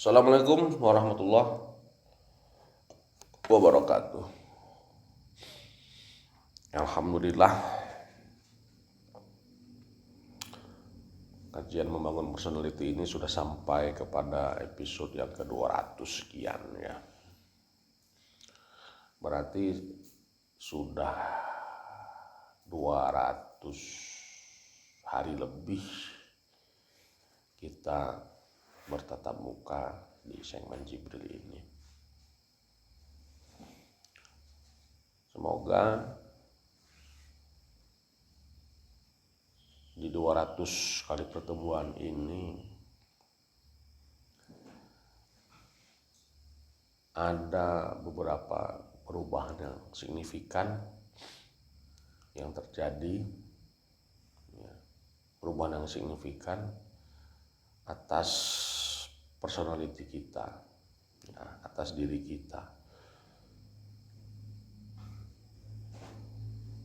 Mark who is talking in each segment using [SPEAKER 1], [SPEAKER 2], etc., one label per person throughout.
[SPEAKER 1] Assalamualaikum warahmatullahi wabarakatuh. Alhamdulillah, kajian membangun personality ini sudah sampai kepada episode yang ke-200 sekian ya. Berarti sudah 200 hari lebih kita bertatap muka di segmen Jibril ini. Semoga di 200 kali pertemuan ini ada beberapa perubahan yang signifikan yang terjadi, perubahan yang signifikan atas personality kita, atas diri kita,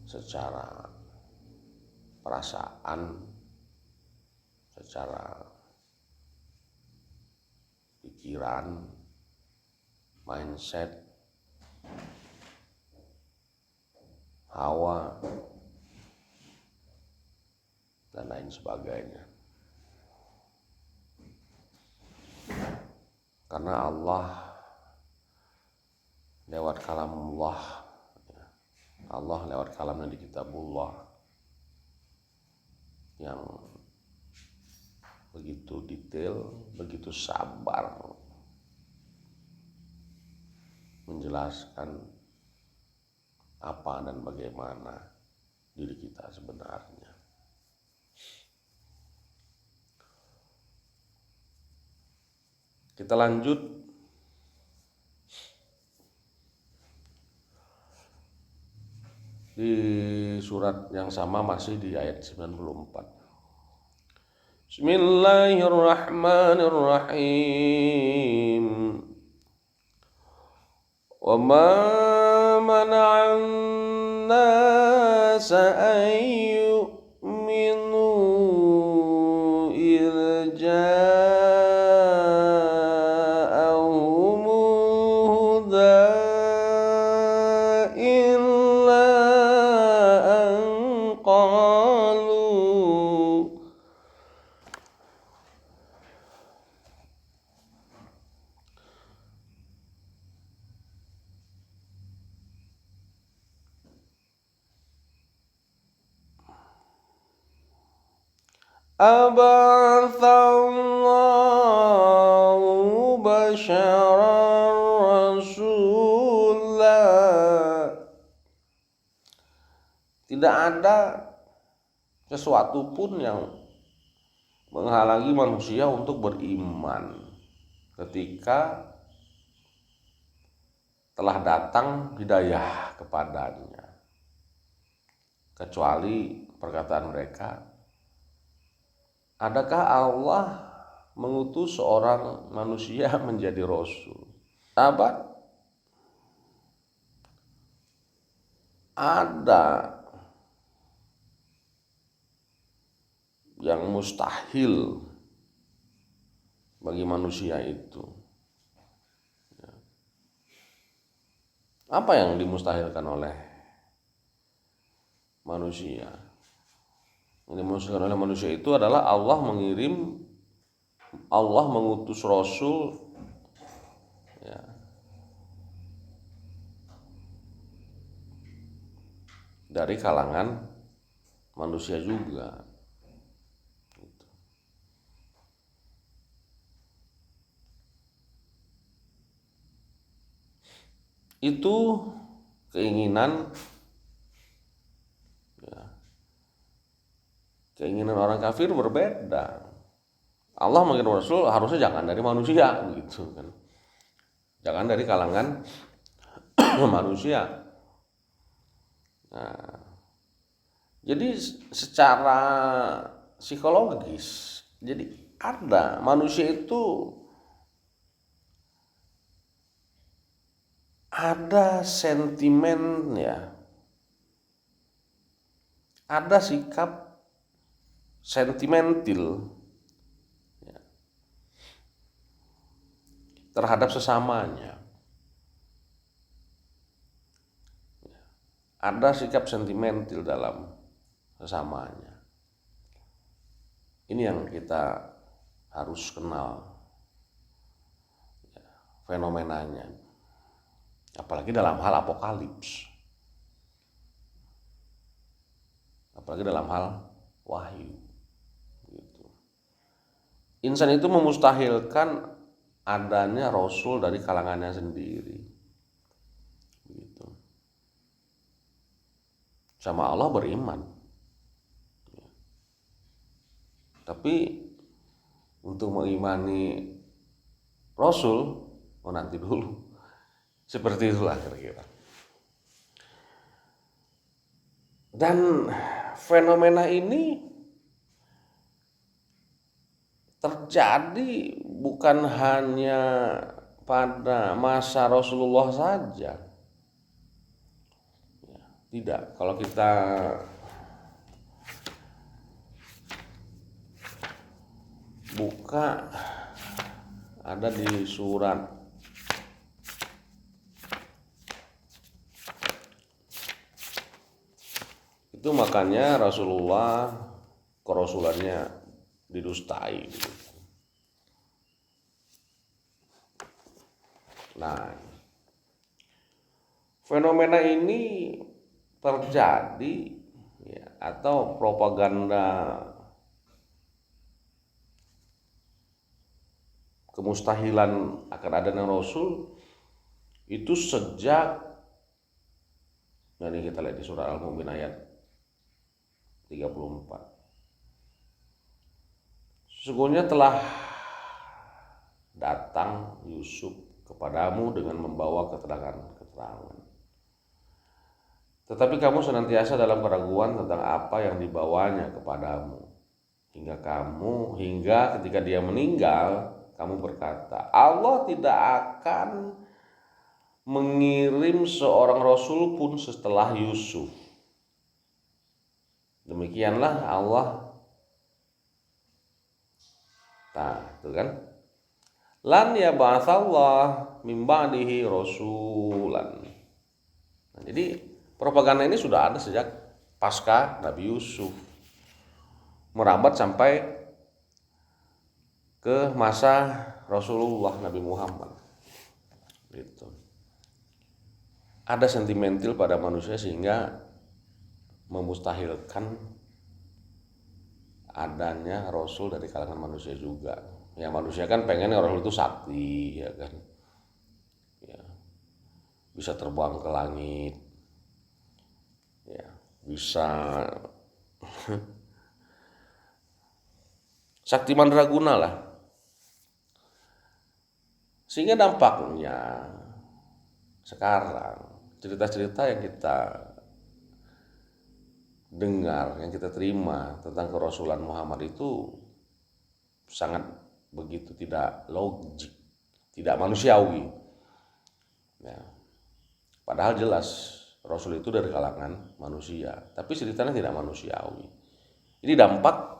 [SPEAKER 1] secara perasaan, secara pikiran, mindset, hawa, dan lain sebagainya. Karena Allah lewat kalamullah, Allah lewat kalamnya di kitabullah yang begitu detail, begitu sabar menjelaskan apa dan bagaimana diri kita sebenarnya. Kita lanjut di surat yang sama, masih di ayat 94. Bismillahirrahmanirrahim. Wa ma mana'an nasa an yu'minu idh ja'ahumul huda illa an qalu Aba'athallahu basyaran rasula. Tidak ada sesuatu pun yang menghalangi manusia untuk beriman ketika telah datang hidayah kepadanya, kecuali perkataan mereka, adakah Allah mengutus seorang manusia menjadi rasul? Sahabat, ada yang mustahil bagi manusia itu. Apa yang dimustahilkan oleh manusia? Yang dimustahilkan oleh manusia itu adalah Allah mengutus rasul dari kalangan manusia juga. Itu keinginan orang kafir berbeda. Allah mengirim rasul harusnya jangan dari manusia gitu kan. Jangan dari kalangan manusia. Nah, jadi secara psikologis, jadi ada manusia itu ada sentimen ya, ada sikap sentimental ya, terhadap sesamanya. Ada sikap sentimental dalam sesamanya. Ini yang kita harus kenal fenomenanya. Apalagi dalam hal apokalips. Apalagi dalam hal wahyu. Gitu. Insan itu memustahilkan adanya rasul dari kalangannya sendiri. Gitu. Sama Allah beriman. Tapi untuk mengimani rasul, nanti dulu. Seperti itulah kira-kira. Dan fenomena ini terjadi bukan hanya pada masa Rasulullah saja. Tidak, kalau kita buka ada di surat itu, makanya Rasulullah kerasulannya didustai. Nah, fenomena ini terjadi ya, atau propaganda kemustahilan akan adanya Rasul itu sejak, nah ini kita lihat di surah Al-Mu'min ayat 34. Sesungguhnya telah datang Yusuf kepadamu dengan membawa keterangan. Tetapi kamu senantiasa dalam keraguan tentang apa yang dibawanya kepadamu. Hingga ketika dia meninggal, kamu berkata, Allah tidak akan mengirim seorang Rasul pun setelah Yusuf. Demikianlah Allah. Nah, itu kan. Lan yab'atsallah min ba'dihi rasulan. Nah, jadi propaganda ini sudah ada sejak pasca Nabi Yusuf, merambat sampai ke masa Rasulullah Nabi Muhammad. Gitu. Ada sentimental pada manusia sehingga memustahilkan adanya Rasul dari kalangan manusia juga. Ya manusia kan pengen Rasul itu sakti, ya kan, ya, bisa terbang ke langit, ya, bisa sakti mandraguna lah. Sehingga dampaknya sekarang cerita-cerita yang kita dengar, yang kita terima tentang kerasulan Muhammad itu sangat begitu tidak logik, tidak manusiawi. Ya. Padahal jelas Rasul itu dari kalangan manusia, tapi ceritanya tidak manusiawi. Ini dampak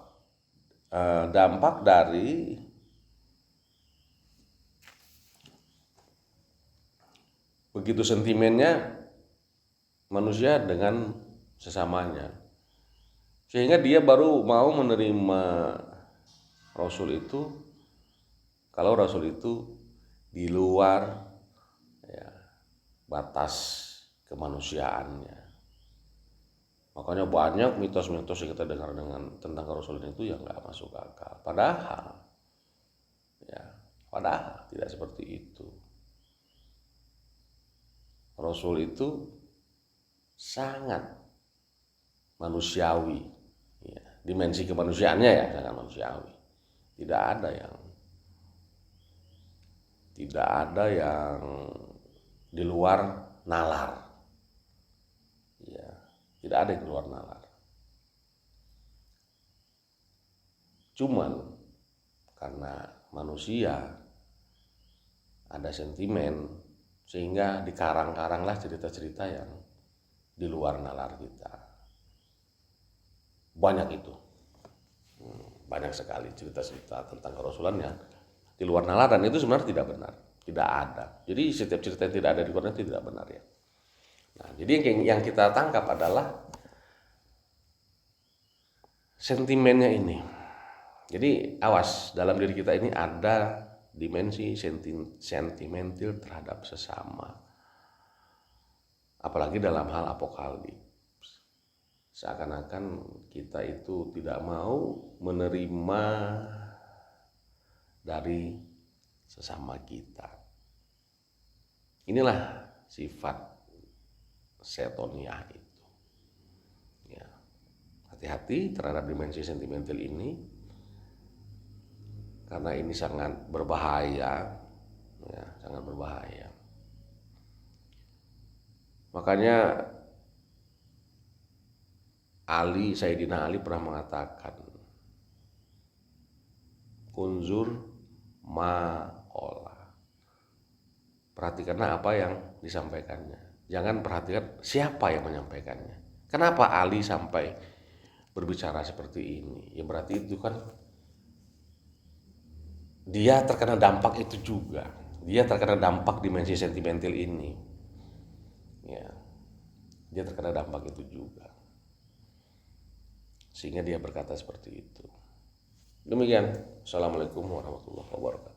[SPEAKER 1] dari begitu sentimennya manusia dengan sesamanya, sehingga dia baru mau menerima Rasul itu kalau Rasul itu di luar ya, batas kemanusiaannya. Makanya banyak mitos-mitos yang kita dengar tentang Rasul itu yang nggak masuk akal. Padahal tidak seperti itu. Rasul itu sangat manusiawi, ya, dimensi kemanusiaannya ya sangat manusiawi. Tidak ada yang di luar nalar, ya, tidak ada yang di luar nalar. Cuman karena manusia ada sentimen sehingga dikarang-karanglah cerita-cerita yang di luar nalar kita. Banyak itu. Banyak sekali cerita-cerita tentang kerasulan yang di luar nalar, dan itu sebenarnya tidak benar. tidak ada. Jadi setiap cerita yang tidak ada di Quran itu tidak benar ya. Nah, jadi yang kita tangkap adalah sentimennya ini. Jadi awas, dalam diri kita ini ada dimensi sentimental terhadap sesama. Apalagi dalam hal apokalips. Seakan-akan kita itu tidak mau menerima dari sesama kita. Inilah sifat setonia itu. Ya. Hati-hati terhadap dimensi sentimental ini, karena ini sangat berbahaya, ya, sangat berbahaya. Makanya Sayyidina Ali pernah mengatakan, unzur maqala. Perhatikanlah apa yang disampaikannya. Jangan perhatikan siapa yang menyampaikannya. Kenapa Ali sampai berbicara seperti ini? Ya berarti itu kan dia terkena dampak itu juga. Dia terkena dampak dimensi sentimental ini. Ya. Dia terkena dampak itu juga. Sehingga dia berkata seperti itu. Demikian. Assalamualaikum warahmatullahi wabarakatuh.